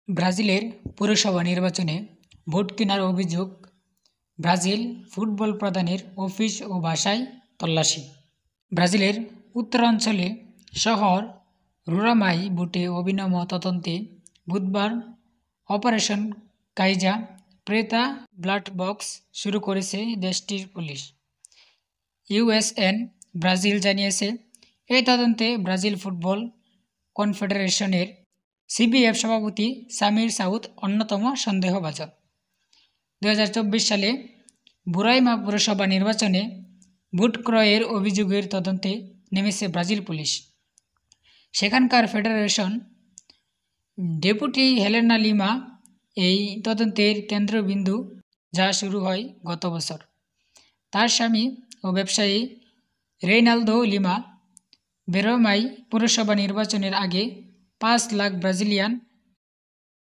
ব্রাজিলের পৌরসভা নির্বাচনে ভোট কেনার অভিযোগ, ব্রাজিল ফুটবল প্রধানের অফিস ও বাসায় তল্লাশি। ব্রাজিলের উত্তরাঞ্চলে শহর রোরামাই বুটে অভিনব তদন্তে বুধবার অপারেশন কাইজা প্রেতা ব্লাড বক্স শুরু করেছে দেশটির পুলিশ। ইউএসএন ব্রাজিল জানিয়েছে, এই তদন্তে ব্রাজিল ফুটবল কনফেডারেশনের সিবিএফ সভাপতি সামির সাউদ অন্যতম সন্দেহভাজন। 2024 সালে বুরাইমা পৌরসভা নির্বাচনে ভোট ক্রয়ের অভিযোগের তদন্তে নেমেছে ব্রাজিল পুলিশ। সেখানকার ফেডারেশন ডেপুটি হেলেনা লিমা এই তদন্তের কেন্দ্রবিন্দু, যা শুরু হয় গত বছর। তার স্বামী ও ব্যবসায়ী রেইনালদো লিমা বেরোমাই পৌরসভা নির্বাচনের আগে 5 লাখ ব্রাজিলিয়ান